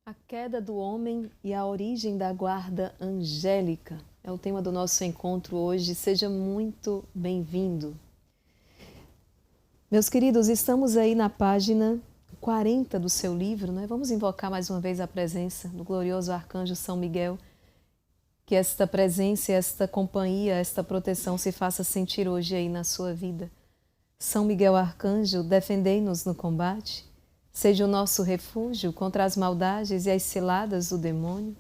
A queda do homem e a origem da guarda angélica é o tema do nosso encontro hoje. Seja muito bem-vindo. Meus queridos, estamos aí na página 40 do seu livro, né? Vamos invocar mais uma vez a presença do glorioso arcanjo São Miguel. Que esta presença, esta companhia, esta proteção se faça sentir hoje aí na sua vida. São Miguel Arcanjo, defendei-nos no combate. Seja o nosso refúgio contra as maldades e as ciladas do demônio.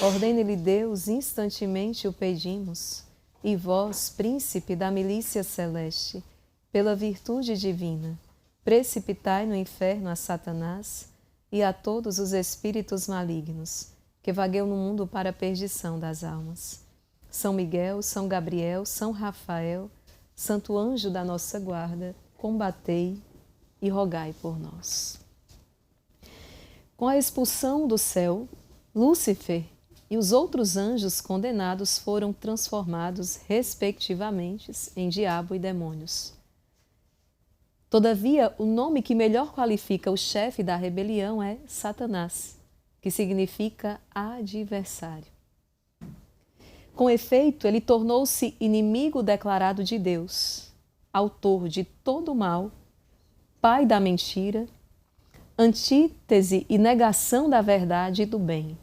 Ordene-lhe Deus, instantemente o pedimos. E vós, príncipe da milícia celeste, pela virtude divina, precipitai no inferno a Satanás e a todos os espíritos malignos, que vagueiam no mundo para a perdição das almas. São Miguel, São Gabriel, São Rafael, Santo Anjo da nossa guarda, combatei e rogai por nós. Com a expulsão do céu, Lúcifer e os outros anjos condenados foram transformados, respectivamente, em diabo e demônios. Todavia, o nome que melhor qualifica o chefe da rebelião é Satanás, que significa adversário. Com efeito, ele tornou-se inimigo declarado de Deus, autor de todo o mal, pai da mentira, antítese e negação da verdade e do bem.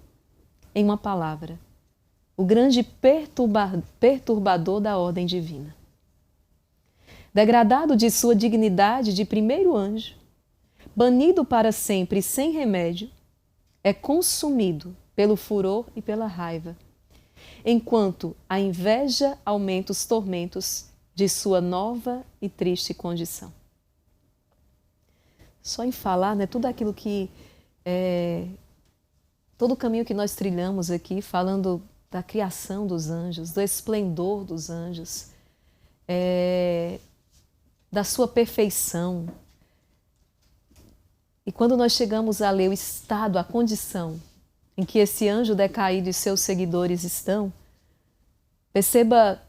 Em uma palavra, o grande perturbador da ordem divina. Degradado de sua dignidade de primeiro anjo, banido para sempre e sem remédio, é consumido pelo furor e pela raiva, enquanto a inveja aumenta os tormentos de sua nova e triste condição. Só em falar, né, tudo aquilo que todo o caminho que nós trilhamos aqui, falando da criação dos anjos, do esplendor dos anjos, da sua perfeição. E quando nós chegamos a ler o estado, a condição em que esse anjo decaído e seus seguidores estão, perceba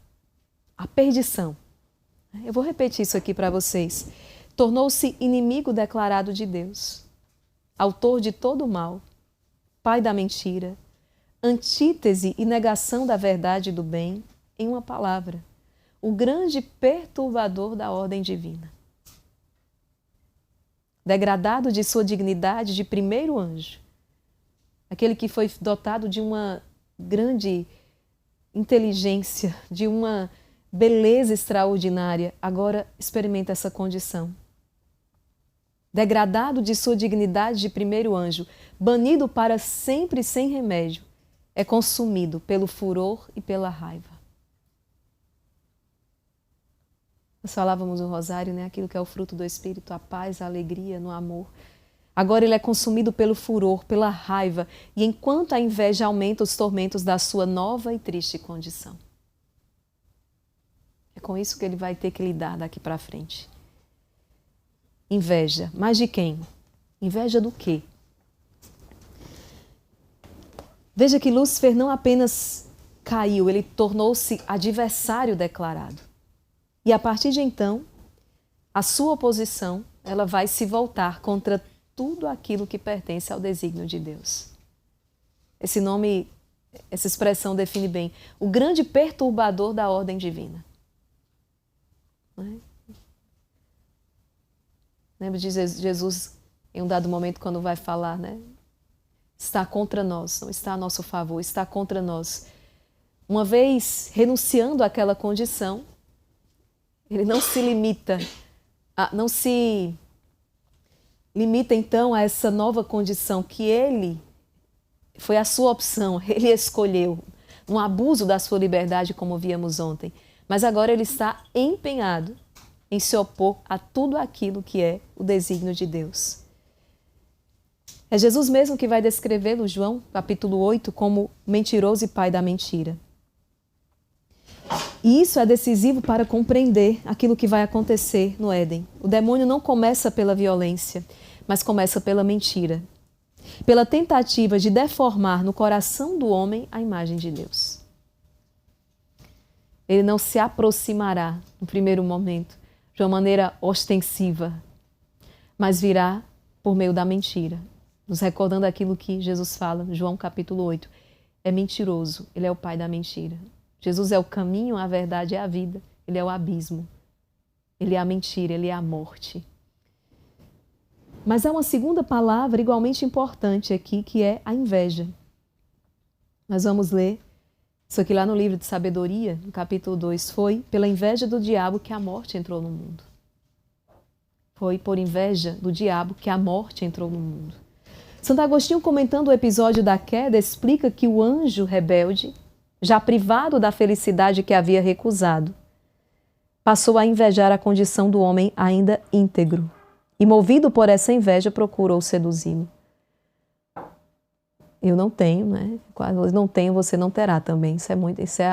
a perdição. Eu vou repetir isso aqui para vocês. Tornou-se inimigo declarado de Deus, autor de todo o mal, pai da mentira, antítese e negação da verdade e do bem, em uma palavra, o grande perturbador da ordem divina. Degradado de sua dignidade de primeiro anjo, aquele que foi dotado de uma grande inteligência, de uma beleza extraordinária, agora experimenta essa condição. Degradado de sua dignidade de primeiro anjo, banido para sempre sem remédio, é consumido pelo furor e pela raiva. Nós falávamos no Rosário, né? Aquilo que é o fruto do Espírito, a paz, a alegria, no amor. Agora ele é consumido pelo furor, pela raiva, e enquanto a inveja aumenta os tormentos da sua nova e triste condição. É com isso que ele vai ter que lidar daqui para frente. Inveja. Mas de quem? Inveja do quê? Veja que Lúcifer não apenas caiu, ele tornou-se adversário declarado. E a partir de então, a sua oposição, ela vai se voltar contra tudo aquilo que pertence ao desígnio de Deus. Esse nome, essa expressão define bem o grande perturbador da ordem divina. Não é? Lembra de Jesus, em um dado momento, quando vai falar, né? Está contra nós, não está a nosso favor, está contra nós. Uma vez renunciando àquela condição, ele não se limita, não se limita então a essa nova condição que ele, foi a sua opção, ele escolheu, um abuso da sua liberdade, como víamos ontem. Mas agora ele está empenhado em se opor a tudo aquilo que é o desígnio de Deus. É Jesus mesmo que vai descrevê-lo, João, capítulo 8, como mentiroso e pai da mentira. E isso é decisivo para compreender aquilo que vai acontecer no Éden. O demônio não começa pela violência, mas começa pela mentira, pela tentativa de deformar no coração do homem a imagem de Deus. Ele não se aproximará, no primeiro momento, de uma maneira ostensiva, mas virá por meio da mentira. nos recordando aquilo que Jesus fala, João capítulo 8. É mentiroso, ele é o pai da mentira. Jesus é o caminho, a verdade e a vida. Ele é o abismo. Ele é a mentira, ele é a morte. Mas há uma segunda palavra igualmente importante aqui, que é a inveja. Nós vamos ler isso aqui lá no livro de Sabedoria, no capítulo 2. Foi pela inveja do diabo que a morte entrou no mundo. Foi por inveja do diabo que a morte entrou no mundo. Santo Agostinho, comentando o episódio da queda, explica que o anjo rebelde, já privado da felicidade que havia recusado, passou a invejar a condição do homem ainda íntegro e, movido por essa inveja, procurou seduzi-lo. Eu não tenho, né? Quando eu não tenho, você não terá também. Isso é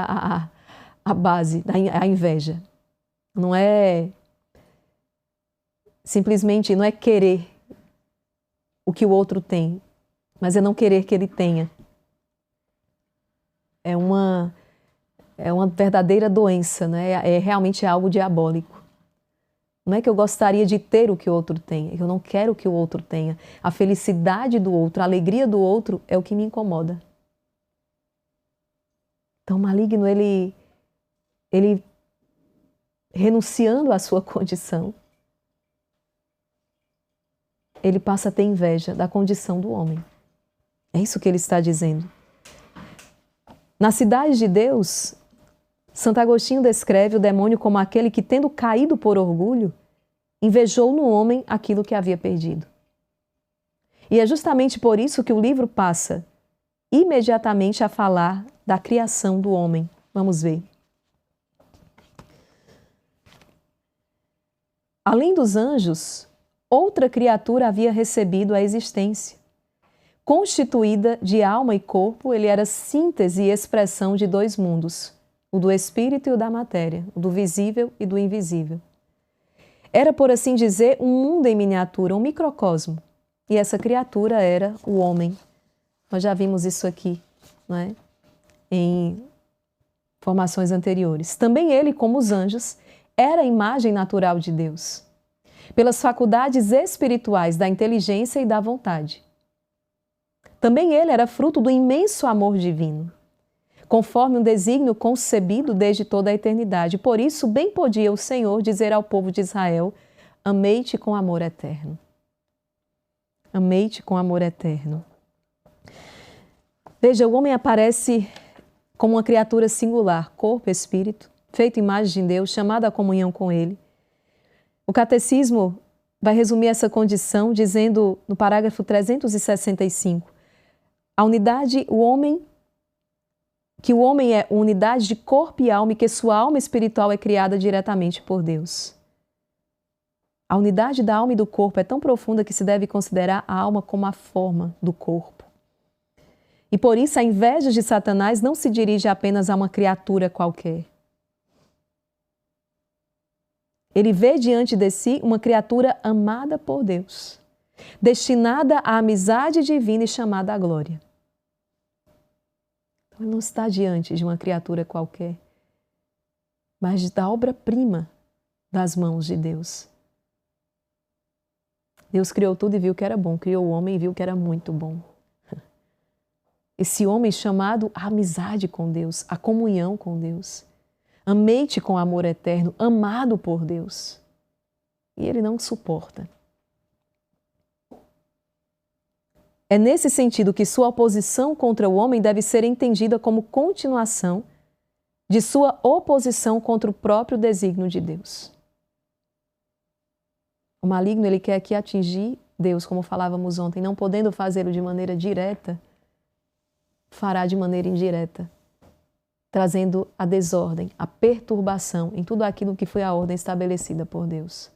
a base da inveja. Não é simplesmente, não é querer o que o outro tem, mas é não querer que ele tenha. É uma verdadeira doença, né? É realmente algo diabólico. Não é que eu gostaria de ter o que o outro tem, é que eu não quero o que o outro tenha. A felicidade do outro, a alegria do outro é o que me incomoda. Então, o maligno, ele renunciando à sua condição, ele passa a ter inveja da condição do homem. É isso que ele está dizendo. Na cidade de Deus, Santo Agostinho descreve o demônio como aquele que, tendo caído por orgulho, invejou no homem aquilo que havia perdido. E é justamente por isso que o livro passa imediatamente a falar da criação do homem. Vamos ver. Além dos anjos, outra criatura havia recebido a existência. Constituída de alma e corpo, ele era síntese e expressão de dois mundos, o do espírito e o da matéria, o do visível e do invisível. Era, por assim dizer, um mundo em miniatura, um microcosmo. E essa criatura era o homem. Nós já vimos isso aqui, não é? Em formações anteriores. Também ele, como os anjos, era a imagem natural de Deus, pelas faculdades espirituais da inteligência e da vontade. Também ele era fruto do imenso amor divino, conforme um desígnio concebido desde toda a eternidade. Por isso, bem podia o Senhor dizer ao povo de Israel: amei-te com amor eterno. Amei-te com amor eterno. Veja, o homem aparece como uma criatura singular, corpo e espírito, feito imagem de Deus, chamado à comunhão com Ele. O catecismo vai resumir essa condição dizendo no parágrafo 365, a unidade, que o homem é unidade de corpo e alma e que sua alma espiritual é criada diretamente por Deus. A unidade da alma e do corpo é tão profunda que se deve considerar a alma como a forma do corpo. E por isso a inveja de Satanás não se dirige apenas a uma criatura qualquer. Ele vê diante de si uma criatura amada por Deus, destinada à amizade divina e chamada à glória. Então, ele não está diante de uma criatura qualquer, mas da obra-prima das mãos de Deus. Deus criou tudo e viu que era bom, criou o homem e viu que era muito bom. Esse homem chamado à amizade com Deus, à comunhão com Deus. Amei-te com amor eterno, amado por Deus. E ele não suporta. É nesse sentido que sua oposição contra o homem deve ser entendida como continuação de sua oposição contra o próprio desígnio de Deus. O maligno, ele quer aqui atingir Deus, como falávamos ontem, não podendo fazê-lo de maneira direta, fará de maneira indireta, trazendo a desordem, a perturbação em tudo aquilo que foi a ordem estabelecida por Deus.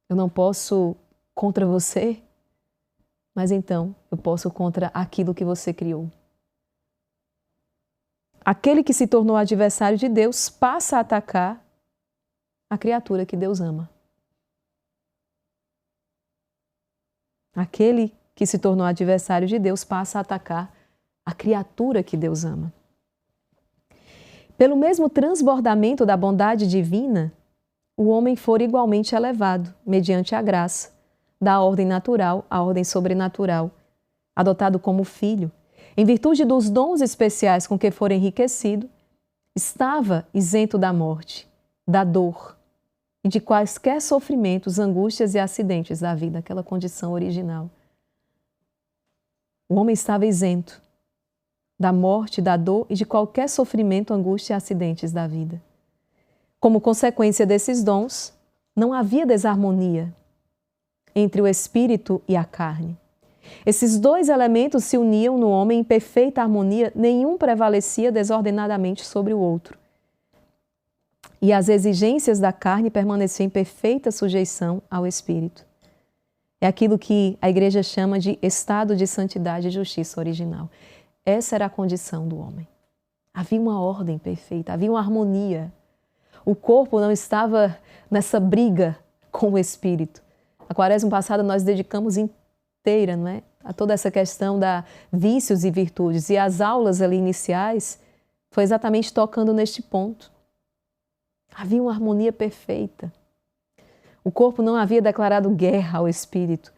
Eu não posso contra você, mas então eu posso contra aquilo que você criou. Aquele que se tornou adversário de Deus passa a atacar a criatura que Deus ama. Aquele que se tornou adversário de Deus passa a atacar a criatura que Deus ama. Pelo mesmo transbordamento da bondade divina, o homem for igualmente elevado, mediante a graça, da ordem natural à ordem sobrenatural, adotado como filho, em virtude dos dons especiais com que fora enriquecido, estava isento da morte, da dor e de quaisquer sofrimentos, angústias e acidentes da vida, aquela condição original. O homem estava isento da morte, da dor e de qualquer sofrimento, angústia e acidentes da vida. Como consequência desses dons, não havia desarmonia entre o espírito e a carne. Esses dois elementos se uniam no homem em perfeita harmonia, nenhum prevalecia desordenadamente sobre o outro. E as exigências da carne permaneciam em perfeita sujeição ao espírito. É aquilo que a igreja chama de estado de santidade e justiça original. Essa era a condição do homem. Havia uma ordem perfeita, havia uma harmonia. O corpo não estava nessa briga com o espírito. A quaresma passada nós dedicamos inteira, não é, a toda essa questão da vícios e virtudes. E as aulas ali iniciais foi exatamente tocando neste ponto. Havia uma harmonia perfeita. O corpo não havia declarado guerra ao espírito.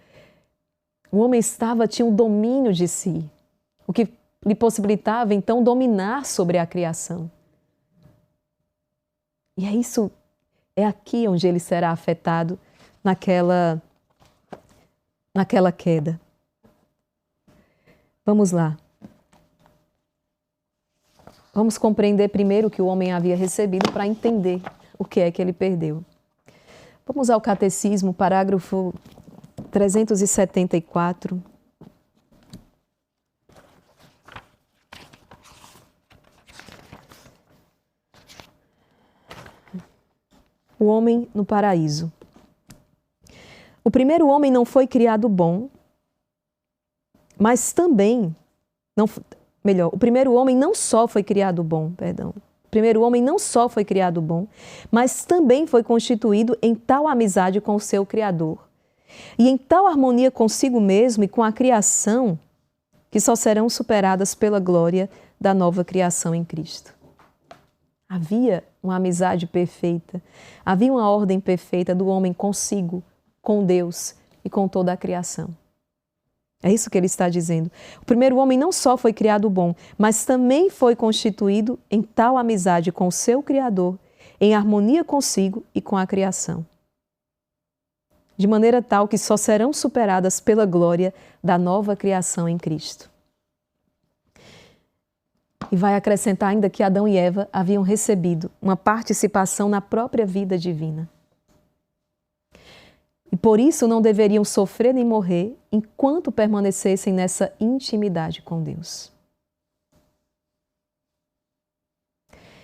O homem tinha um domínio de si, o que lhe possibilitava então dominar sobre a criação. E é aqui onde ele será afetado naquela queda. Vamos lá. Vamos compreender primeiro o que o homem havia recebido para entender o que é que ele perdeu. Vamos ao Catecismo, parágrafo 374. O homem no paraíso. O primeiro homem não foi criado bom, mas também o primeiro homem não só foi criado bom, O primeiro homem não só foi criado bom, mas também foi constituído em tal amizade com o seu Criador e em tal harmonia consigo mesmo e com a criação que só serão superadas pela glória da nova criação em Cristo. Havia uma amizade perfeita, havia uma ordem perfeita do homem consigo, com Deus e com toda a criação. É isso que ele está dizendo. O primeiro homem não só foi criado bom, mas também foi constituído em tal amizade com o seu Criador, em harmonia consigo e com a criação. De maneira tal que só serão superadas pela glória da nova criação em Cristo. E vai acrescentar ainda que Adão e Eva haviam recebido uma participação na própria vida divina. E por isso não deveriam sofrer nem morrer enquanto permanecessem nessa intimidade com Deus.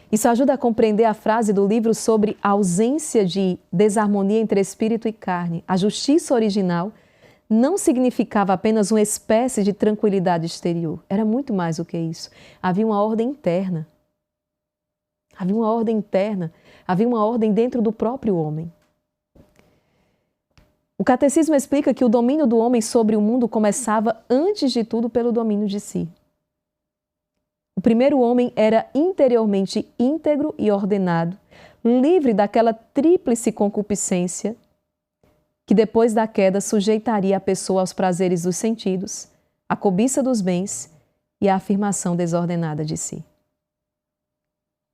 Isso ajuda a compreender a frase do livro sobre a ausência de desarmonia entre espírito e carne. A justiça original não significava apenas uma espécie de tranquilidade exterior. Era muito mais do que isso. Havia uma ordem interna. Havia uma ordem interna. Havia uma ordem dentro do próprio homem. O Catecismo explica que o domínio do homem sobre o mundo começava, antes de tudo, pelo domínio de si. O primeiro homem era interiormente íntegro e ordenado, livre daquela tríplice concupiscência que depois da queda sujeitaria a pessoa aos prazeres dos sentidos, à cobiça dos bens e à afirmação desordenada de si.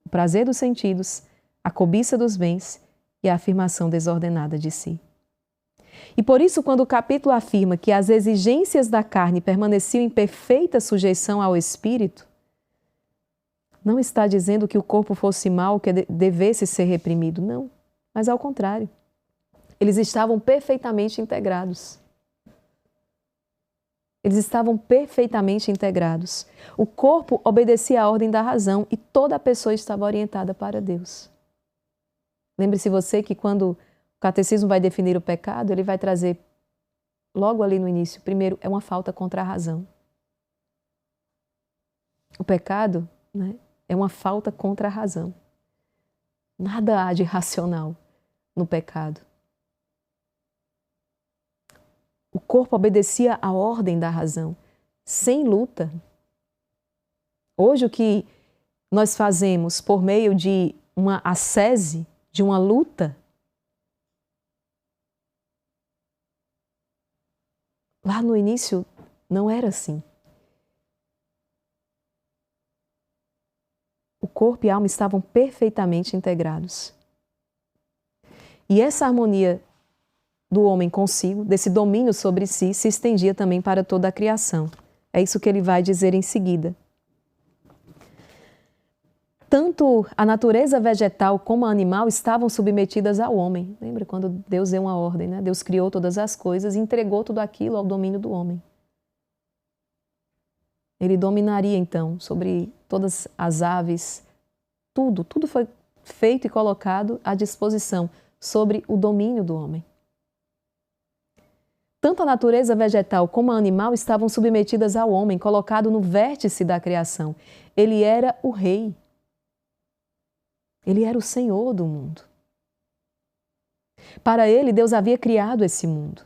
O prazer dos sentidos, a cobiça dos bens e a afirmação desordenada de si. E por isso, quando o capítulo afirma que as exigências da carne permaneciam em perfeita sujeição ao espírito, não está dizendo que o corpo fosse mau, que devesse ser reprimido, não, mas ao contrário. Eles estavam perfeitamente integrados. Eles estavam perfeitamente integrados. O corpo obedecia à ordem da razão e toda a pessoa estava orientada para Deus. Lembre-se você que quando o Catecismo vai definir o pecado, ele vai trazer logo ali no início, primeiro, é uma falta contra a razão. O pecado, né, é uma falta contra a razão. Nada há de racional no pecado. O corpo obedecia à ordem da razão, sem luta. Hoje o que nós fazemos por meio de uma ascese, de uma luta, Lá no início não era assim. O corpo e a alma estavam perfeitamente integrados. E essa harmonia do homem consigo, desse domínio sobre si, se estendia também para toda a criação. É isso que ele vai dizer em seguida. Tanto a natureza vegetal como a animal estavam submetidas ao homem. Lembra quando Deus deu uma ordem, né? Deus criou todas as coisas e entregou tudo aquilo ao domínio do homem. Ele dominaria então sobre todas as aves, tudo foi feito e colocado à disposição sobre o domínio do homem. Tanto a natureza vegetal como a animal estavam submetidas ao homem, colocado no vértice da criação. Ele era o rei. Ele era o Senhor do mundo. Para ele, Deus havia criado esse mundo.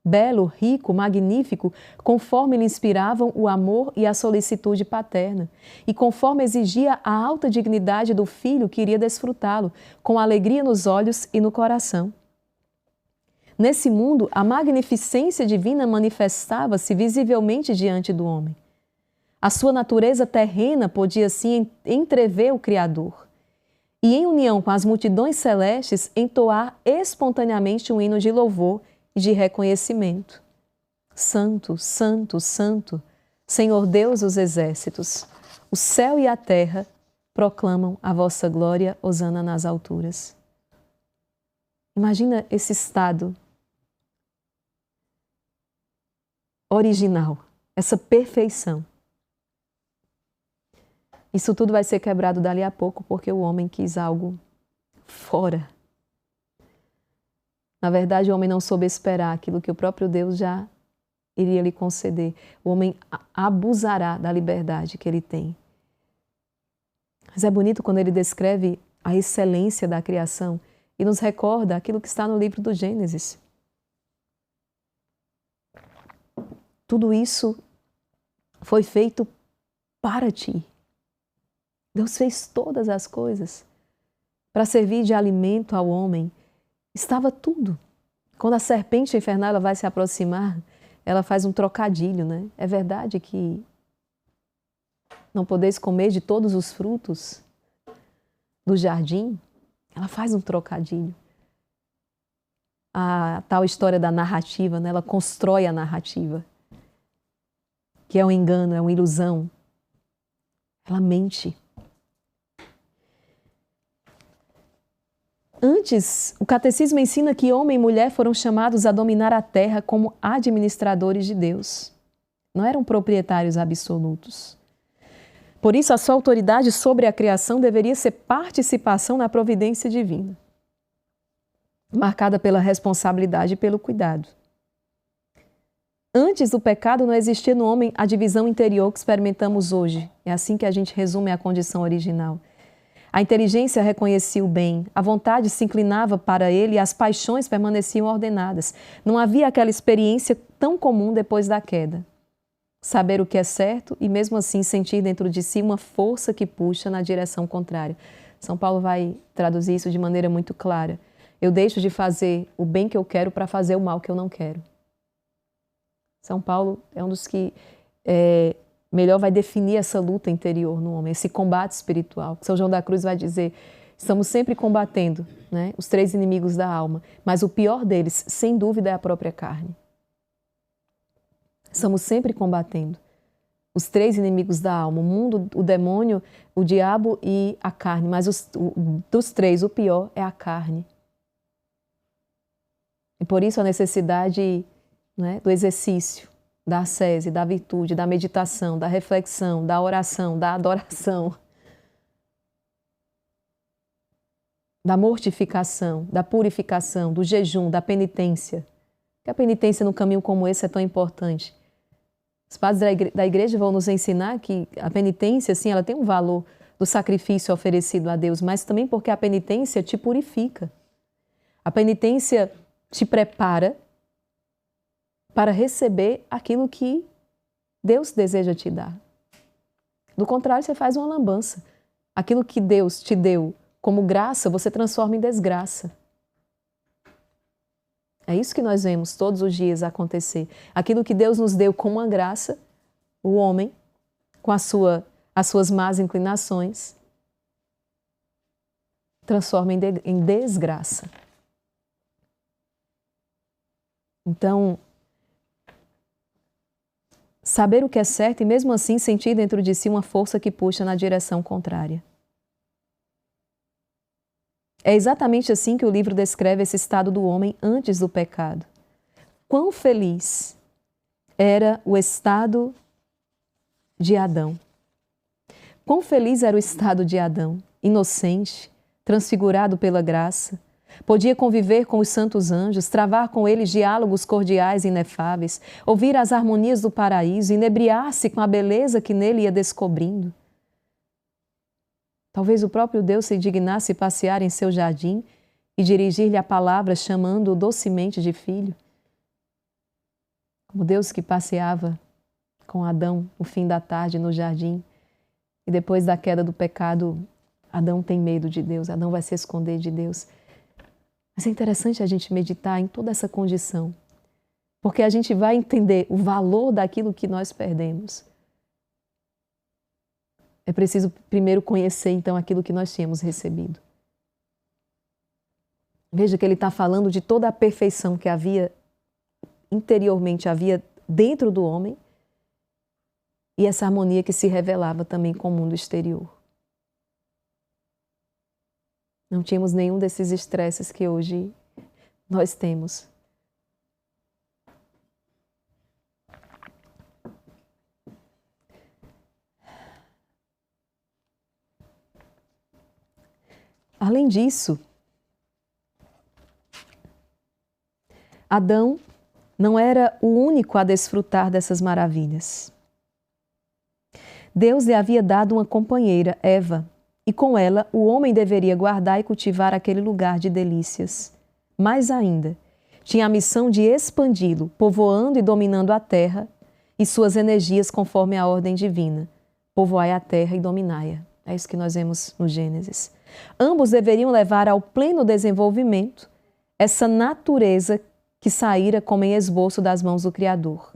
Belo, rico, magnífico, conforme lhe inspiravam o amor e a solicitude paterna, e conforme exigia a alta dignidade do filho que iria desfrutá-lo, com alegria nos olhos e no coração. Nesse mundo, a magnificência divina manifestava-se visivelmente diante do homem. A sua natureza terrena podia, assim, entrever o Criador e, em união com as multidões celestes, entoar espontaneamente um hino de louvor e de reconhecimento. Santo, Santo, Santo, Senhor Deus dos exércitos, o céu e a terra proclamam a vossa glória, hosana nas alturas. Imagina esse estado original, essa perfeição. Isso tudo vai ser quebrado dali a pouco porque o homem quis algo fora. Na verdade, o homem não soube esperar aquilo que o próprio Deus já iria lhe conceder. O homem abusará da liberdade que ele tem. Mas é bonito quando ele descreve a excelência da criação e nos recorda aquilo que está no livro do Gênesis. Tudo isso foi feito para ti. Deus fez todas as coisas para servir de alimento ao homem. Estava tudo. Quando a serpente infernal ela vai se aproximar, ela faz um trocadilho, né? É verdade que não podeis comer de todos os frutos do jardim? Ela faz um trocadilho. A tal história da narrativa, né? Ela constrói a narrativa, que é um engano, é uma ilusão. Ela mente. Antes, o catecismo ensina que homem e mulher foram chamados a dominar a terra como administradores de Deus. Não eram proprietários absolutos. Por isso, a sua autoridade sobre a criação deveria ser participação na providência divina, marcada pela responsabilidade e pelo cuidado. Antes do pecado, não existia no homem a divisão interior que experimentamos hoje. É assim que a gente resume a condição original. A inteligência reconhecia o bem, a vontade se inclinava para ele e as paixões permaneciam ordenadas. Não havia aquela experiência tão comum depois da queda. Saber o que é certo e, mesmo assim, sentir dentro de si uma força que puxa na direção contrária. São Paulo vai traduzir isso de maneira muito clara. Eu deixo de fazer o bem que eu quero para fazer o mal que eu não quero. São Paulo é um dos que melhor vai definir essa luta interior no homem, esse combate espiritual. São João da Cruz vai dizer, estamos sempre combatendo, né, os 3 inimigos da alma, mas o pior deles, sem dúvida, é a própria carne. Estamos sempre combatendo os 3 inimigos da alma, o mundo, o demônio, o diabo e a carne, mas dos 3, o pior é a carne. E por isso a necessidade, né, do exercício, da ascese, da virtude, da meditação, da reflexão, da oração, da adoração, da mortificação, da purificação, do jejum, da penitência. Porque a penitência num caminho como esse é tão importante. Os padres da igreja vão nos ensinar que a penitência, sim, ela tem um valor do sacrifício oferecido a Deus, mas também porque a penitência te purifica. A penitência te prepara para receber aquilo que Deus deseja te dar. Do contrário, você faz uma lambança. Aquilo que Deus te deu como graça, você transforma em desgraça. É isso que nós vemos todos os dias acontecer. Aquilo que Deus nos deu como uma graça, o homem, com as suas más inclinações, transforma em desgraça. Então, saber o que é certo e mesmo assim sentir dentro de si uma força que puxa na direção contrária. É exatamente assim que o livro descreve esse estado do homem antes do pecado. Quão feliz era o estado de Adão. Quão feliz era o estado de Adão, inocente, transfigurado pela graça. Podia conviver com os santos anjos, travar com eles diálogos cordiais e inefáveis, ouvir as harmonias do paraíso, inebriar-se com a beleza que nele ia descobrindo. Talvez o próprio Deus se dignasse passear em seu jardim e dirigir-lhe a palavra chamando-o docemente de filho. Como Deus que passeava com Adão no fim da tarde no jardim e depois da queda do pecado, Adão tem medo de Deus, Adão vai se esconder de Deus. Mas é interessante a gente meditar em toda essa condição, porque a gente vai entender o valor daquilo que nós perdemos. É preciso primeiro conhecer, então, aquilo que nós tínhamos recebido. Veja que ele está falando de toda a perfeição que havia interiormente, havia dentro do homem, e essa harmonia que se revelava também com o mundo exterior. Não tínhamos nenhum desses estresses que hoje nós temos. Além disso, Adão não era o único a desfrutar dessas maravilhas. Deus lhe havia dado uma companheira, Eva, e com ela o homem deveria guardar e cultivar aquele lugar de delícias. Mais ainda, tinha a missão de expandi-lo, povoando e dominando a terra e suas energias conforme a ordem divina. Povoai a terra e dominai-a. É isso que nós vemos no Gênesis. Ambos deveriam levar ao pleno desenvolvimento essa natureza que saíra como em esboço das mãos do Criador.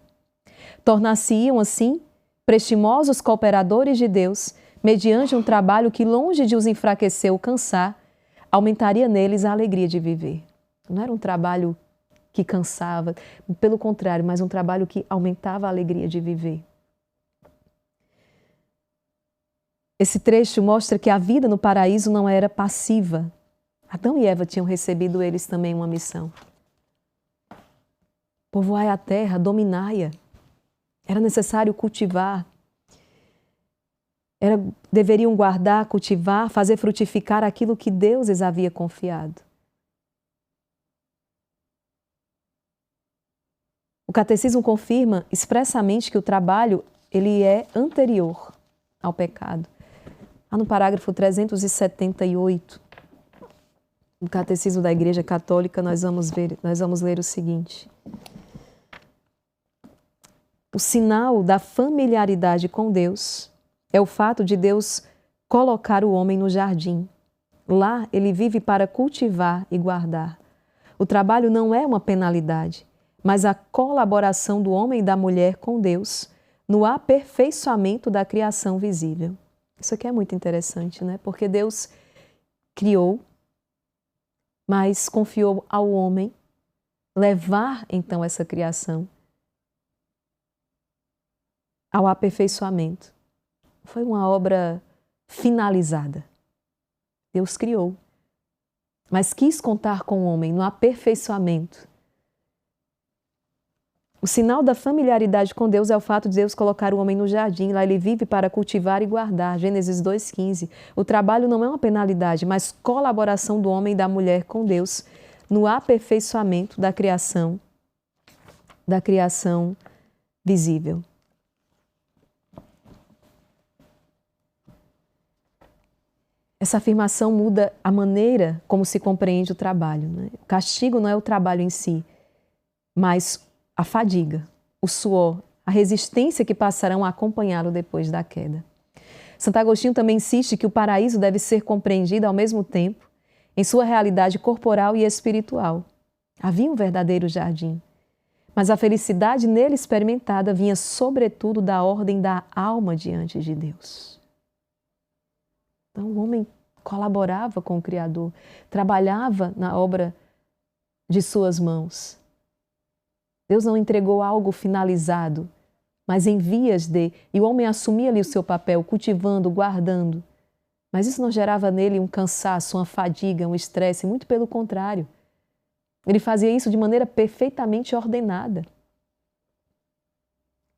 Tornar-se-iam, assim, prestimosos cooperadores de Deus, mediante um trabalho que, longe de os enfraquecer ou cansar, aumentaria neles a alegria de viver. Não era um trabalho que cansava, pelo contrário, mas um trabalho que aumentava a alegria de viver. Esse trecho mostra que a vida no paraíso não era passiva. Adão e Eva tinham recebido eles também uma missão. Povoai a terra, dominai-a. Era necessário cultivar. Deveriam guardar, cultivar, fazer frutificar aquilo que Deus lhes havia confiado. O catecismo confirma expressamente que o trabalho ele é anterior ao pecado. Lá no parágrafo 378 do Catecismo da Igreja Católica, nós vamos ler o seguinte. O sinal da familiaridade com Deus é o fato de Deus colocar o homem no jardim. Lá ele vive para cultivar e guardar. O trabalho não é uma penalidade, mas a colaboração do homem e da mulher com Deus no aperfeiçoamento da criação visível. Isso aqui é muito interessante, né? Porque Deus criou, mas confiou ao homem levar então essa criação ao aperfeiçoamento. Foi uma obra finalizada. Deus criou, mas quis contar com o homem no aperfeiçoamento. O sinal da familiaridade com Deus é o fato de Deus colocar o homem no jardim. Lá ele vive para cultivar e guardar. Gênesis 2,15. O trabalho não é uma penalidade, mas colaboração do homem e da mulher com Deus no aperfeiçoamento da criação visível. Essa afirmação muda a maneira como se compreende o trabalho, né? O castigo não é o trabalho em si, mas a fadiga, o suor, a resistência que passarão a acompanhá-lo depois da queda. Santo Agostinho também insiste que o paraíso deve ser compreendido ao mesmo tempo em sua realidade corporal e espiritual. Havia um verdadeiro jardim, mas a felicidade nele experimentada vinha sobretudo da ordem da alma diante de Deus. Então o homem colaborava com o Criador, trabalhava na obra de suas mãos. Deus não entregou algo finalizado, mas em vias de, e o homem assumia ali o seu papel, cultivando, guardando. Mas isso não gerava nele um cansaço, uma fadiga, um estresse, muito pelo contrário. Ele fazia isso de maneira perfeitamente ordenada.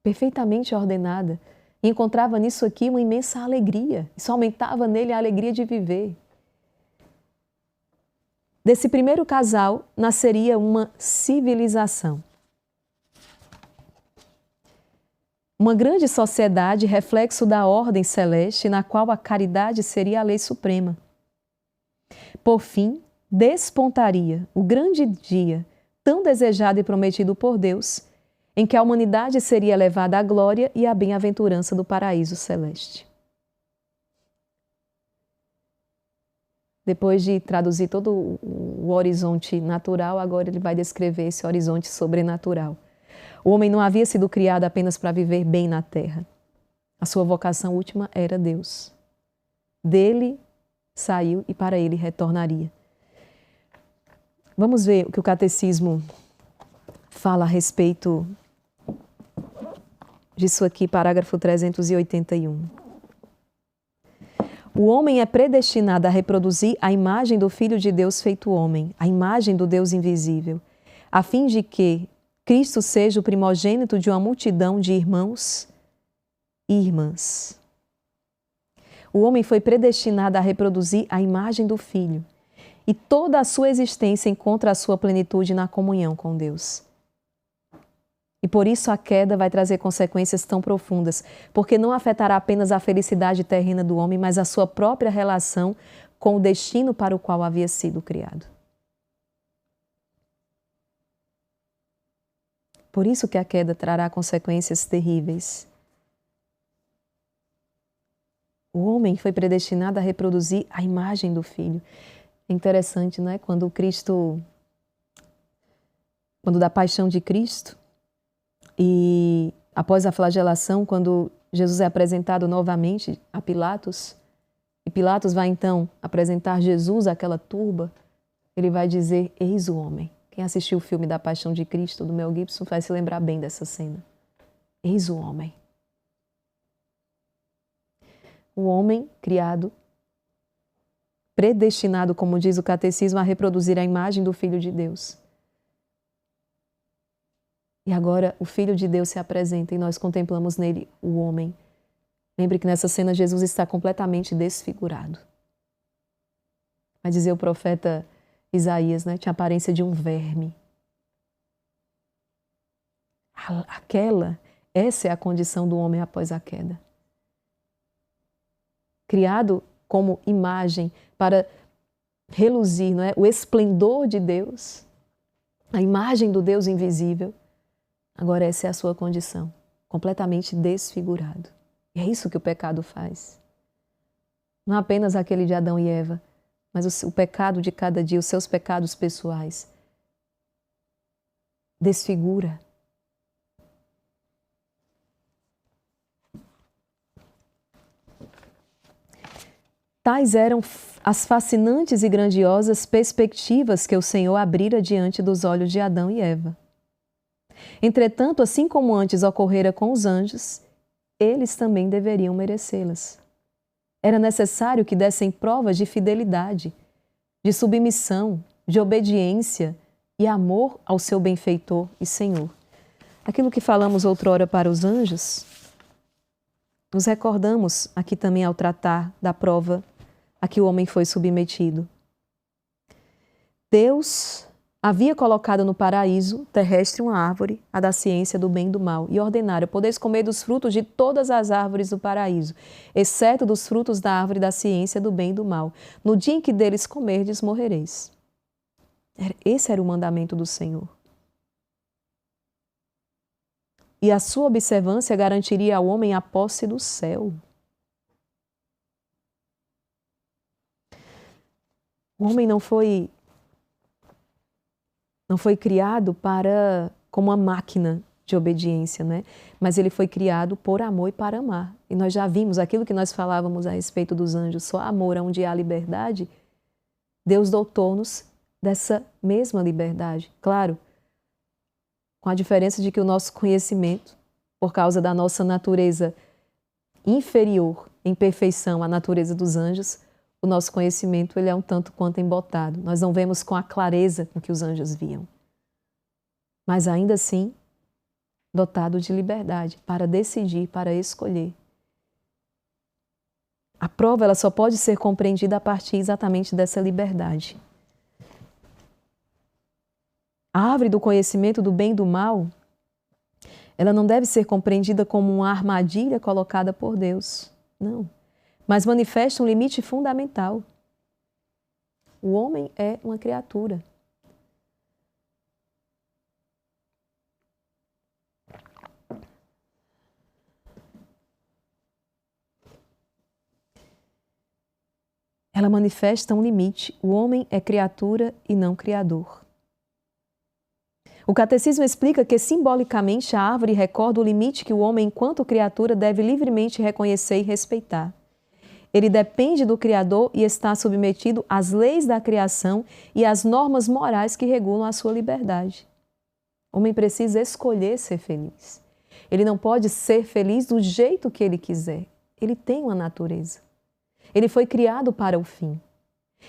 Perfeitamente ordenada. E encontrava nisso aqui uma imensa alegria. Isso aumentava nele a alegria de viver. Desse primeiro casal nasceria uma civilização. Uma grande sociedade, reflexo da ordem celeste, na qual a caridade seria a lei suprema. Por fim, despontaria o grande dia, tão desejado e prometido por Deus, em que a humanidade seria levada à glória e à bem-aventurança do paraíso celeste. Depois de traduzir todo o horizonte natural, agora ele vai descrever esse horizonte sobrenatural. O homem não havia sido criado apenas para viver bem na terra. A sua vocação última era Deus. Dele saiu e para ele retornaria. Vamos ver o que o Catecismo fala a respeito disso aqui, parágrafo 381. O homem é predestinado a reproduzir a imagem do Filho de Deus feito homem, a imagem do Deus invisível, a fim de que Cristo seja o primogênito de uma multidão de irmãos e irmãs. O homem foi predestinado a reproduzir a imagem do Filho, e toda a sua existência encontra a sua plenitude na comunhão com Deus. E por isso a queda vai trazer consequências tão profundas, porque não afetará apenas a felicidade terrena do homem, mas a sua própria relação com o destino para o qual havia sido criado. Por isso que a queda trará consequências terríveis. O homem foi predestinado a reproduzir a imagem do Filho. É interessante, não é? Quando da paixão de Cristo e após a flagelação, quando Jesus é apresentado novamente a Pilatos, e Pilatos vai então apresentar Jesus àquela turba, ele vai dizer, eis o homem. Quem assistiu o filme da Paixão de Cristo, do Mel Gibson, vai se lembrar bem dessa cena. Eis o homem. O homem criado, predestinado, como diz o Catecismo, a reproduzir a imagem do Filho de Deus. E agora o Filho de Deus se apresenta e nós contemplamos nele o homem. Lembre que nessa cena Jesus está completamente desfigurado. Vai dizer o profeta Isaías, né? Tinha a aparência de um verme. Essa é a condição do homem após a queda. Criado como imagem para reluzir, não é? O esplendor de Deus, a imagem do Deus invisível. Agora essa é a sua condição, completamente desfigurado. E é isso que o pecado faz. Não apenas aquele de Adão e Eva, mas o pecado de cada dia, os seus pecados pessoais, desfigura. Tais eram as fascinantes e grandiosas perspectivas que o Senhor abrira diante dos olhos de Adão e Eva. Entretanto, assim como antes ocorrera com os anjos, eles também deveriam merecê-las. Era necessário que dessem provas de fidelidade, de submissão, de obediência e amor ao seu benfeitor e Senhor. Aquilo que falamos outrora para os anjos, nos recordamos aqui também ao tratar da prova a que o homem foi submetido. Deus havia colocado no paraíso terrestre uma árvore, a da ciência do bem e do mal, e ordenara: podeis comer dos frutos de todas as árvores do paraíso, exceto dos frutos da árvore da ciência do bem e do mal. No dia em que deles comerdes, morrereis. Esse era o mandamento do Senhor. E a sua observância garantiria ao homem a posse do céu. O homem não foi Não foi criado como uma máquina de obediência, né? Mas ele foi criado por amor e para amar. E nós já vimos aquilo que nós falávamos a respeito dos anjos, só amor onde há liberdade. Deus dotou-nos dessa mesma liberdade. Claro, com a diferença de que o nosso conhecimento, por causa da nossa natureza inferior em perfeição à natureza dos anjos, o nosso conhecimento ele é um tanto quanto embotado. Nós não vemos com a clareza com que os anjos viam. Mas ainda assim, dotado de liberdade para decidir, para escolher. A prova ela só pode ser compreendida a partir exatamente dessa liberdade. A árvore do conhecimento do bem e do mal, ela não deve ser compreendida como uma armadilha colocada por Deus. Não. Mas manifesta um limite fundamental. O homem é uma criatura. Ela manifesta um limite. O homem é criatura e não criador. O catecismo explica que, simbolicamente, a árvore recorda o limite que o homem, enquanto criatura, deve livremente reconhecer e respeitar. Ele depende do Criador e está submetido às leis da criação e às normas morais que regulam a sua liberdade. O homem precisa escolher ser feliz. Ele não pode ser feliz do jeito que ele quiser. Ele tem uma natureza. Ele foi criado para o fim.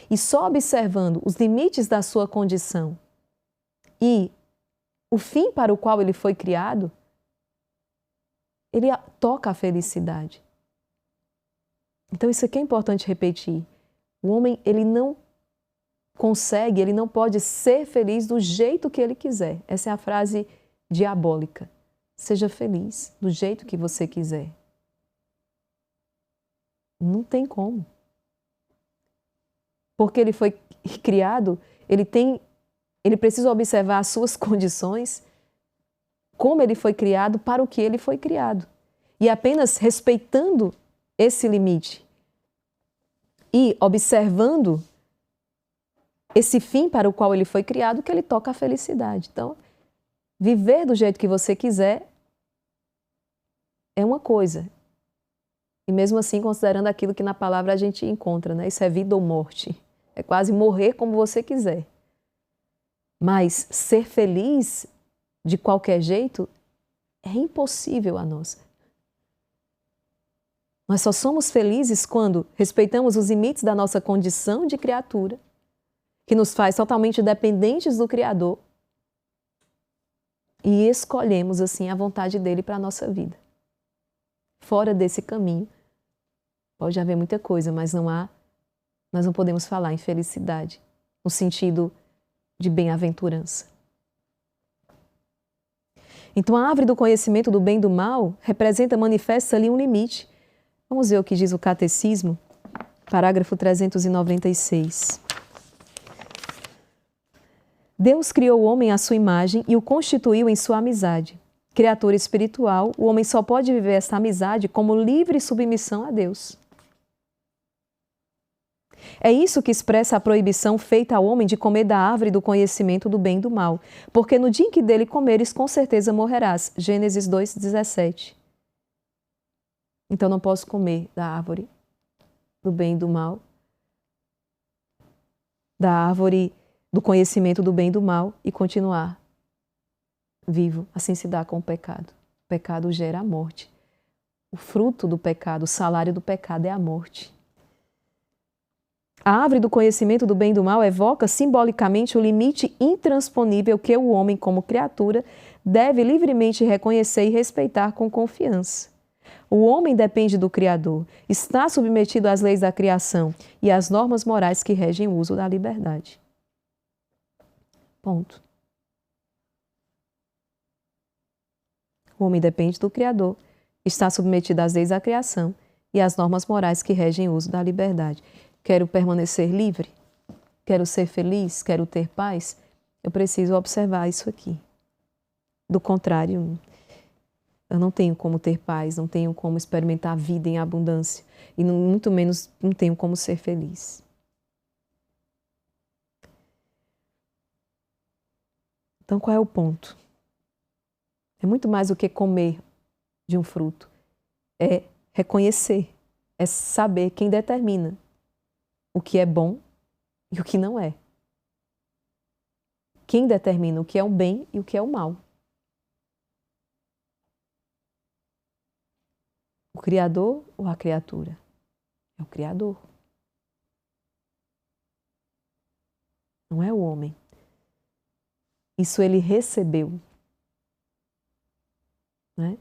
E só observando os limites da sua condição e o fim para o qual ele foi criado, ele toca a felicidade. Então isso aqui é importante repetir. O homem, ele não consegue, ele não pode ser feliz do jeito que ele quiser. Essa é a frase diabólica. Seja feliz do jeito que você quiser. Não tem como. Porque ele foi criado, ele precisa observar as suas condições, como ele foi criado, para o que ele foi criado. E apenas respeitando esse limite e observando esse fim para o qual ele foi criado, que ele toca a felicidade. Então, viver do jeito que você quiser é uma coisa. E mesmo assim, considerando aquilo que na palavra a gente encontra, né? Isso é vida ou morte. É quase morrer como você quiser. Mas ser feliz de qualquer jeito é impossível a nós. Nós só somos felizes quando respeitamos os limites da nossa condição de criatura, que nos faz totalmente dependentes do Criador, e escolhemos assim a vontade dele para a nossa vida. Fora desse caminho, pode haver muita coisa, mas nós não podemos falar em felicidade, no sentido de bem-aventurança. Então a árvore do conhecimento do bem e do mal manifesta ali um limite. Vamos ver o que diz o Catecismo, parágrafo 396. Deus criou o homem à sua imagem e o constituiu em sua amizade. Criatura espiritual, o homem só pode viver esta amizade como livre submissão a Deus. É isso que expressa a proibição feita ao homem de comer da árvore do conhecimento do bem e do mal, porque no dia em que dele comeres, com certeza morrerás. Gênesis 2:17. Então não posso comer da árvore do bem e do mal, da árvore do conhecimento do bem e do mal e continuar vivo. Assim se dá com o pecado. O pecado gera a morte. O fruto do pecado, o salário do pecado é a morte. A árvore do conhecimento do bem e do mal evoca simbolicamente o limite intransponível que o homem, como criatura, deve livremente reconhecer e respeitar com confiança. O homem depende do Criador, está submetido às leis da criação e às normas morais que regem o uso da liberdade. Ponto. O homem depende do Criador, está submetido às leis da criação e às normas morais que regem o uso da liberdade. Quero permanecer livre? Quero ser feliz? Quero ter paz? Eu preciso observar isso aqui. Do contrário, eu não tenho como ter paz, não tenho como experimentar a vida em abundância e muito menos não tenho como ser feliz. Então, qual é o ponto? É muito mais do que comer de um fruto. É reconhecer, é saber quem determina o que é bom e o que não é. Quem determina o que é o bem e o que é o mal. O Criador ou a criatura? É o Criador. Não é o homem. Isso ele recebeu. Né?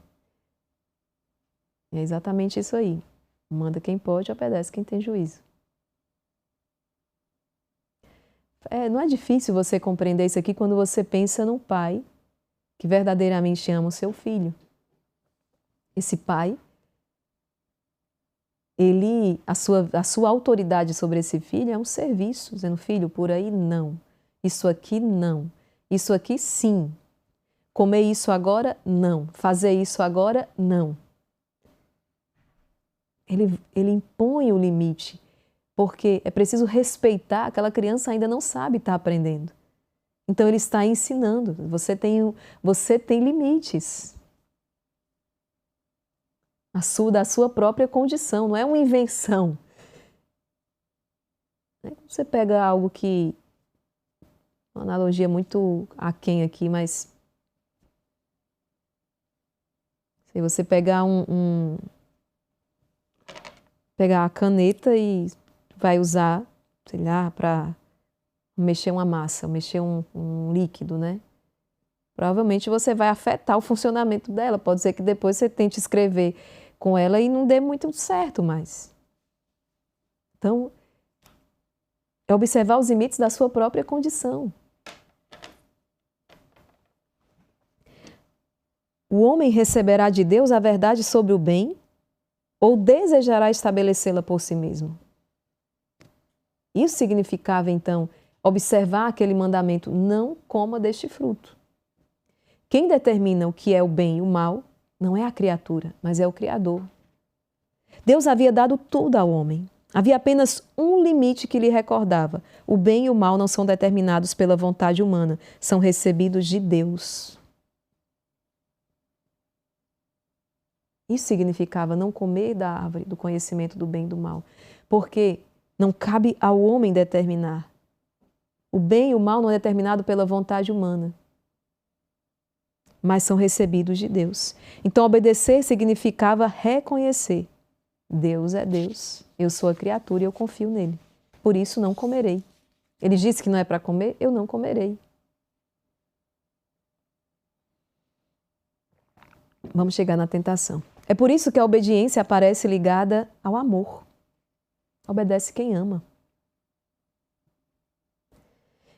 É exatamente isso aí. Manda quem pode, obedece quem tem juízo. Não é difícil você compreender isso aqui quando você pensa num pai que verdadeiramente ama o seu filho. Esse pai, a sua autoridade sobre esse filho é um serviço, dizendo, filho, por aí não. Isso aqui não. Isso aqui sim. Comer isso agora, não. Fazer isso agora, não. Ele impõe o limite, porque é preciso respeitar, aquela criança ainda não sabe, está aprendendo. Então ele está ensinando, você tem limites. Da sua própria condição, não é uma invenção. Você pega algo que, uma analogia muito aquém aqui, mas se você pegar pegar a caneta e vai usar, sei lá, para mexer uma massa, mexer um líquido, né? Provavelmente você vai afetar o funcionamento dela. Pode ser que depois você tente escrever com ela e não dê muito certo mais. Então, é observar os limites da sua própria condição. O homem receberá de Deus a verdade sobre o bem ou desejará estabelecê-la por si mesmo? Isso significava, então, observar aquele mandamento, não coma deste fruto. Quem determina o que é o bem e o mal não é a criatura, mas é o Criador. Deus havia dado tudo ao homem. Havia apenas um limite que lhe recordava. O bem e o mal não são determinados pela vontade humana, são recebidos de Deus. Isso significava não comer da árvore do conhecimento do bem e do mal, porque não cabe ao homem determinar. O bem e o mal não é determinado pela vontade humana, mas são recebidos de Deus. Então, obedecer significava reconhecer. Deus é Deus, eu sou a criatura e eu confio nele. Por isso não comerei. Ele disse que não é para comer, eu não comerei. Vamos chegar na tentação. É por isso que a obediência aparece ligada ao amor. Obedece quem ama.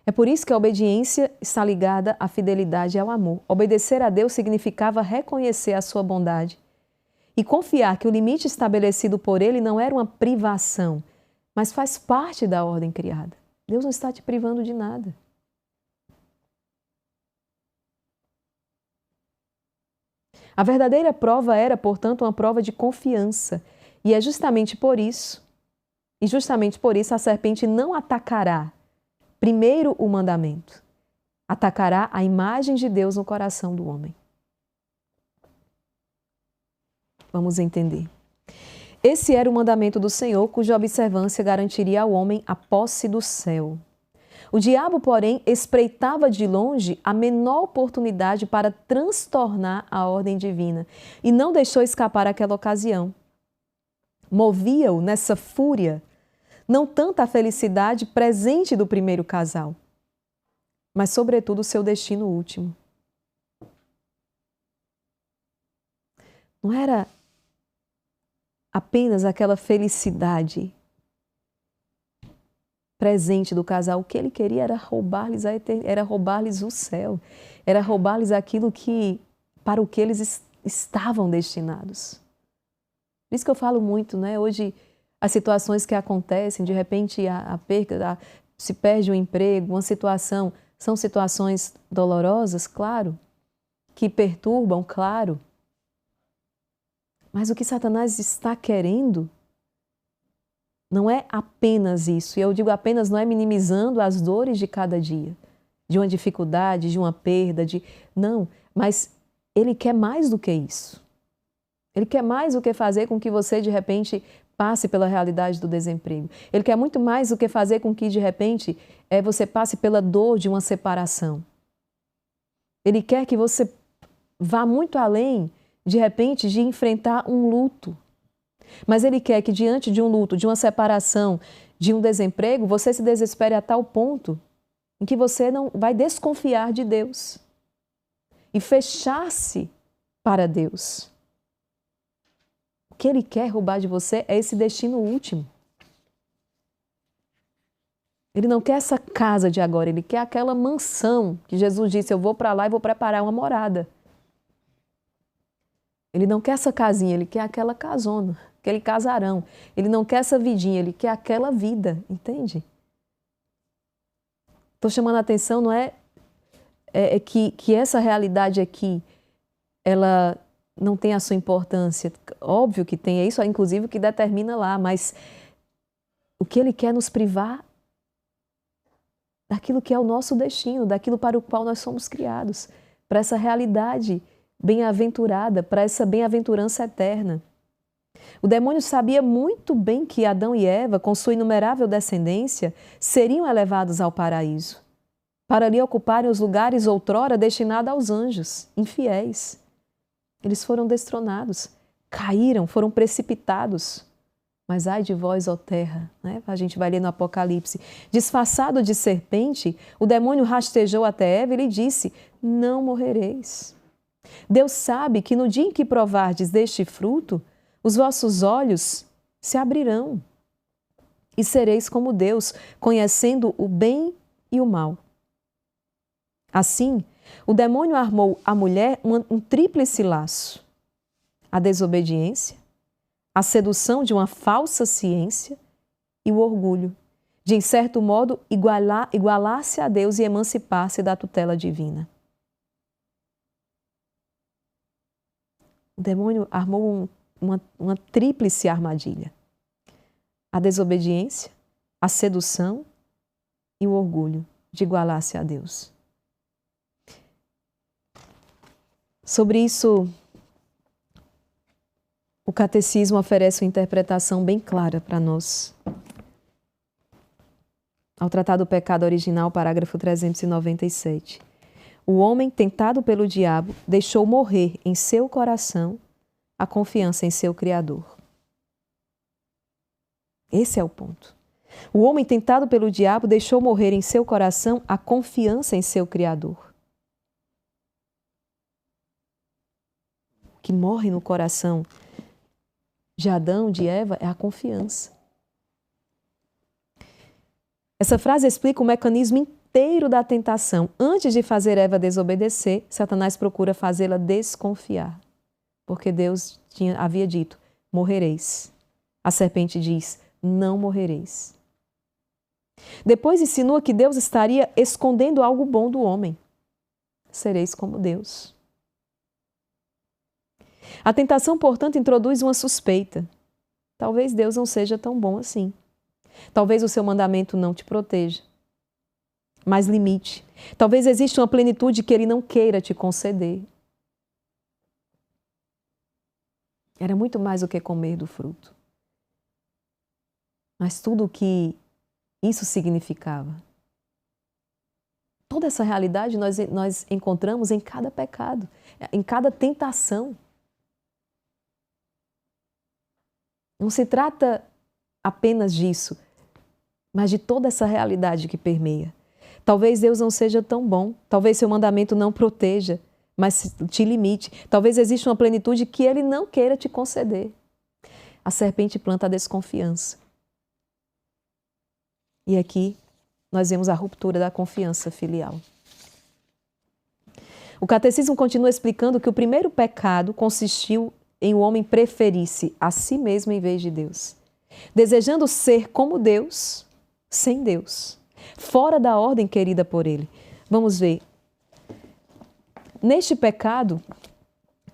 É por isso que a obediência está ligada à fidelidade e ao amor. Obedecer a Deus significava reconhecer a sua bondade e confiar que o limite estabelecido por Ele não era uma privação, mas faz parte da ordem criada. Deus não está te privando de nada. A verdadeira prova era, portanto, uma prova de confiança. E é justamente por isso a serpente não atacará primeiro o mandamento. Atacará a imagem de Deus no coração do homem. Vamos entender. Esse era o mandamento do Senhor, cuja observância garantiria ao homem a posse do céu. O diabo, porém, espreitava de longe a menor oportunidade para transtornar a ordem divina e não deixou escapar aquela ocasião. Movia-o nessa fúria não tanto a felicidade presente do primeiro casal, mas sobretudo o seu destino último. Não era apenas aquela felicidade presente do casal. O que ele queria era roubar-lhes o céu, era roubar-lhes aquilo para o que eles estavam destinados. Por isso que eu falo muito, né? Hoje, as situações que acontecem, de repente a perda, se perde o emprego, uma situação, são situações dolorosas, claro, que perturbam, claro. Mas o que Satanás está querendo não é apenas isso. E eu digo apenas, não é minimizando as dores de cada dia. de uma dificuldade, de uma perda, Não, mas ele quer mais do que isso. Ele quer mais do que fazer com que você, de repente, passe pela realidade do desemprego. Ele quer muito mais do que fazer com que, de repente, você passe pela dor de uma separação. Ele quer que você vá muito além, de repente, de enfrentar um luto. Mas ele quer que, diante de um luto, de uma separação, de um desemprego, você se desespere a tal ponto em que você não vai desconfiar de Deus e fechar-se para Deus. O que ele quer roubar de você é esse destino último. Ele não quer essa casa de agora, ele quer aquela mansão que Jesus disse, eu vou para lá e vou preparar uma morada. Ele não quer essa casinha, ele quer aquela casona, aquele casarão. Ele não quer essa vidinha, ele quer aquela vida, entende? Estou chamando a atenção, não é que essa realidade aqui, ela não tem a sua importância. Óbvio que tem, é isso inclusive que determina lá, mas o que ele quer nos privar daquilo que é o nosso destino, daquilo para o qual nós somos criados, para essa realidade bem-aventurada, para essa bem-aventurança eterna. O demônio sabia muito bem que Adão e Eva, com sua inumerável descendência, seriam elevados ao paraíso, para ali ocuparem os lugares outrora destinados aos anjos, infiéis. Eles foram destronados, caíram, foram precipitados. Mas ai de vós, ó terra, né? A gente vai ler no Apocalipse. Disfarçado de serpente, o demônio rastejou até Eva e lhe disse, não morrereis. Deus sabe que no dia em que provardes deste fruto, os vossos olhos se abrirão e sereis como Deus, conhecendo o bem e o mal. Assim, o demônio armou à mulher um tríplice laço: a desobediência, a sedução de uma falsa ciência e o orgulho, de, em certo modo, igualar-se a Deus e emancipar-se da tutela divina. O demônio armou uma tríplice armadilha: a desobediência, a sedução e o orgulho, de igualar-se a Deus. Sobre isso, o Catecismo oferece uma interpretação bem clara para nós. Ao tratar do pecado original, parágrafo 397. O homem, tentado pelo diabo, deixou morrer em seu coração a confiança em seu Criador. Esse é o ponto. O homem, tentado pelo diabo, deixou morrer em seu coração a confiança em seu Criador. O que morre no coração de Adão, de Eva, é a confiança. Essa frase explica o mecanismo inteiro da tentação. Antes de fazer Eva desobedecer, Satanás procura fazê-la desconfiar. Porque Deus havia dito, morrereis. A serpente diz, não morrereis. Depois insinua que Deus estaria escondendo algo bom do homem. Sereis como Deus. A tentação, portanto, introduz uma suspeita. Talvez Deus não seja tão bom assim. Talvez o seu mandamento não te proteja, mas limite. Talvez exista uma plenitude que ele não queira te conceder. Era muito mais do que comer do fruto. Mas tudo o que isso significava. Toda essa realidade nós encontramos em cada pecado, em cada tentação. Não se trata apenas disso, mas de toda essa realidade que permeia. Talvez Deus não seja tão bom, talvez seu mandamento não proteja, mas te limite. Talvez exista uma plenitude que ele não queira te conceder. A serpente planta a desconfiança. E aqui nós vemos a ruptura da confiança filial. O Catecismo continua explicando que o primeiro pecado consistiu em o homem preferisse a si mesmo em vez de Deus, desejando ser como Deus, sem Deus, fora da ordem querida por Ele. Vamos ver. Neste pecado,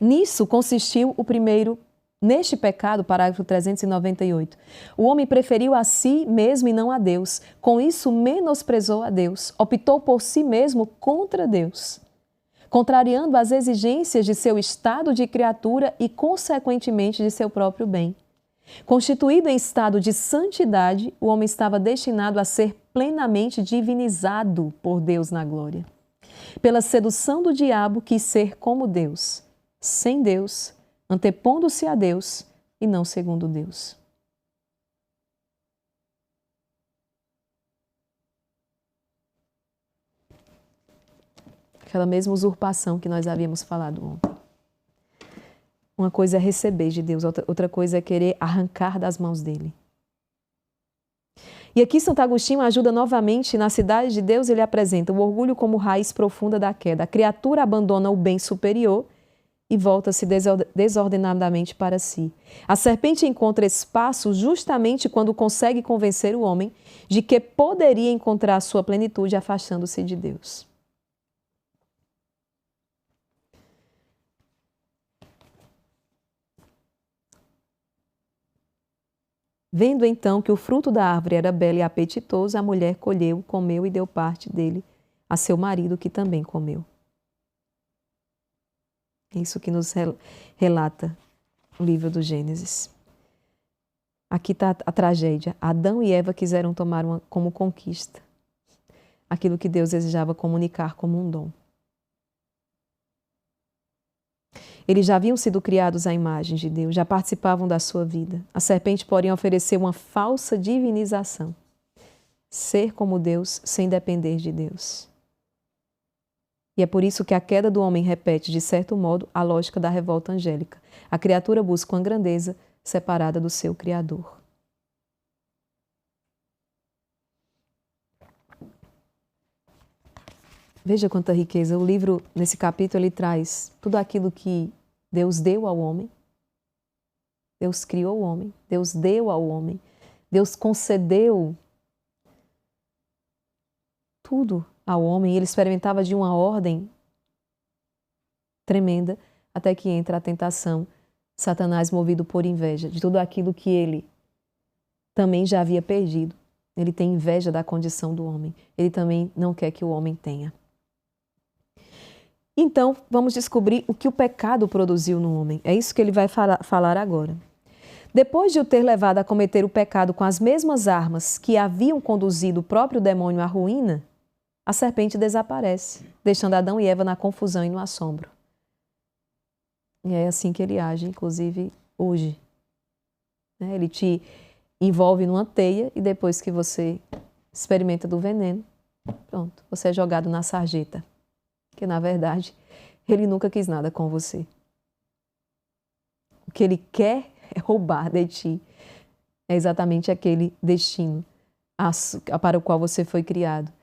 nisso consistiu o primeiro Neste pecado, parágrafo 398, o homem preferiu a si mesmo e não a Deus. Com isso, menosprezou a Deus, optou por si mesmo contra Deus, contrariando as exigências de seu estado de criatura e, consequentemente, de seu próprio bem. Constituído em estado de santidade, o homem estava destinado a ser plenamente divinizado por Deus na glória. Pela sedução do diabo, quis ser como Deus, sem Deus, antepondo-se a Deus e não segundo Deus. Aquela mesma usurpação que nós havíamos falado ontem. Uma coisa é receber de Deus, outra coisa é querer arrancar das mãos dele. E aqui Santo Agostinho ajuda novamente, na cidade de Deus ele apresenta o orgulho como raiz profunda da queda. A criatura abandona o bem superior e volta-se desordenadamente para si. A serpente encontra espaço justamente quando consegue convencer o homem de que poderia encontrar sua plenitude afastando-se de Deus. Vendo então que o fruto da árvore era belo e apetitoso, a mulher colheu, comeu e deu parte dele a seu marido, que também comeu. É isso que nos relata o livro do Gênesis. Aqui está a tragédia. Adão e Eva quiseram tomar como conquista aquilo que Deus desejava comunicar como um dom. Eles já haviam sido criados à imagem de Deus, já participavam da sua vida. A serpente, porém, ofereceu uma falsa divinização. Ser como Deus sem depender de Deus. E é por isso que a queda do homem repete, de certo modo, a lógica da revolta angélica. A criatura busca uma grandeza separada do seu Criador. Veja quanta riqueza. O livro, nesse capítulo, ele traz tudo aquilo que Deus deu ao homem. Deus criou o homem. Deus deu ao homem. Deus concedeu tudo ao homem. Ele experimentava de uma ordem tremenda, até que entra a tentação. Satanás, movido por inveja de tudo aquilo que ele também já havia perdido. Ele tem inveja da condição do homem. Ele também não quer que o homem tenha. Então, vamos descobrir o que o pecado produziu no homem. É isso que ele vai falar agora. Depois de o ter levado a cometer o pecado com as mesmas armas que haviam conduzido o próprio demônio à ruína, a serpente desaparece, deixando Adão e Eva na confusão e no assombro. E é assim que ele age, inclusive hoje. Ele te envolve numa teia e depois que você experimenta do veneno, pronto, você é jogado na sarjeta. Que, na verdade, ele nunca quis nada com você. O que ele quer é roubar de ti. É exatamente aquele destino para o qual você foi criado,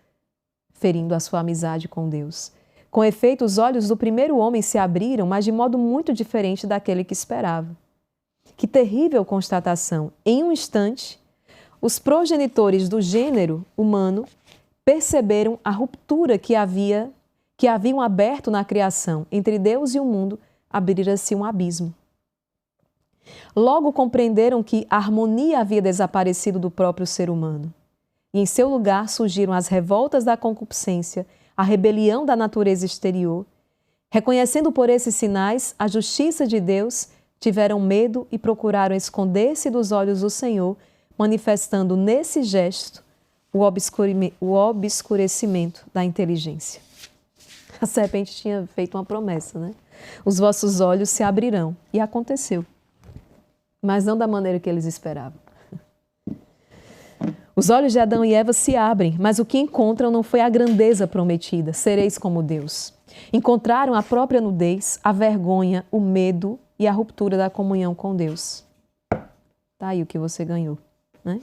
ferindo a sua amizade com Deus. Com efeito, os olhos do primeiro homem se abriram, mas de modo muito diferente daquele que esperava. Que terrível constatação! Em um instante, os progenitores do gênero humano perceberam a ruptura que haviam aberto na criação. Entre Deus e o mundo, abrira-se um abismo. Logo compreenderam que a harmonia havia desaparecido do próprio ser humano. E em seu lugar surgiram as revoltas da concupiscência, a rebelião da natureza exterior. Reconhecendo por esses sinais a justiça de Deus, tiveram medo e procuraram esconder-se dos olhos do Senhor, manifestando nesse gesto o obscurecimento da inteligência. A serpente tinha feito uma promessa, né? Os vossos olhos se abrirão. E aconteceu. Mas não da maneira que eles esperavam. Os olhos de Adão e Eva se abrem, mas o que encontram não foi a grandeza prometida, sereis como Deus. Encontraram a própria nudez, a vergonha, o medo e a ruptura da comunhão com Deus. Tá aí o que você ganhou, né?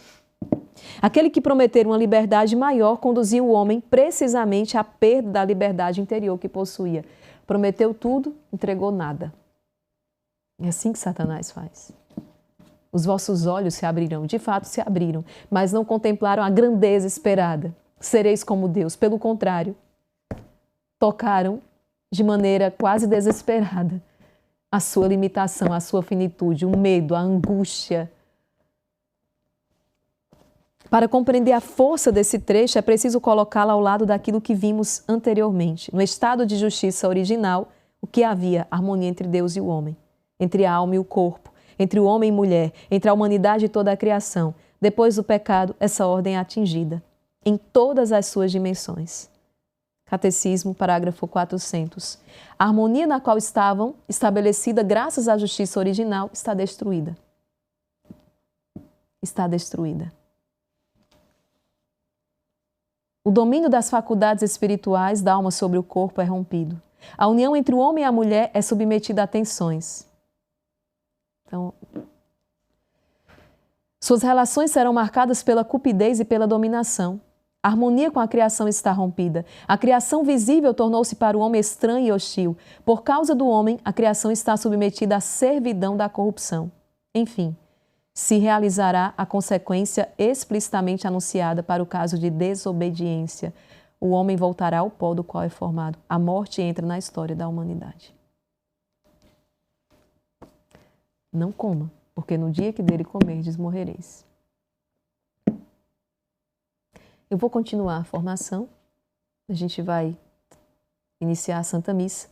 Aquele que prometera uma liberdade maior conduziu o homem precisamente à perda da liberdade interior que possuía. Prometeu tudo, entregou nada. É assim que Satanás faz. Os vossos olhos se abrirão, de fato se abriram, mas não contemplaram a grandeza esperada. Sereis como Deus. Pelo contrário, tocaram de maneira quase desesperada a sua limitação, a sua finitude, o medo, a angústia. Para compreender a força desse trecho, é preciso colocá-la ao lado daquilo que vimos anteriormente. No estado de justiça original, o que havia? Harmonia entre Deus e o homem, entre a alma e o corpo, entre o homem e mulher, entre a humanidade e toda a criação. Depois do pecado, essa ordem é atingida, em todas as suas dimensões. Catecismo, parágrafo 400. A harmonia na qual estavam, estabelecida graças à justiça original, está destruída. Está destruída. O domínio das faculdades espirituais da alma sobre o corpo é rompido. A união entre o homem e a mulher é submetida a tensões. Então, suas relações serão marcadas pela cupidez e pela dominação. A harmonia com a criação está rompida. A criação visível tornou-se para o homem estranha e hostil. Por causa do homem, a criação está submetida à servidão da corrupção. Enfim, se realizará a consequência explicitamente anunciada para o caso de desobediência. O homem voltará ao pó do qual é formado. A morte entra na história da humanidade. Não coma, porque no dia que dele comerdes, morrereis. Eu vou continuar a formação. A gente vai iniciar a Santa Missa.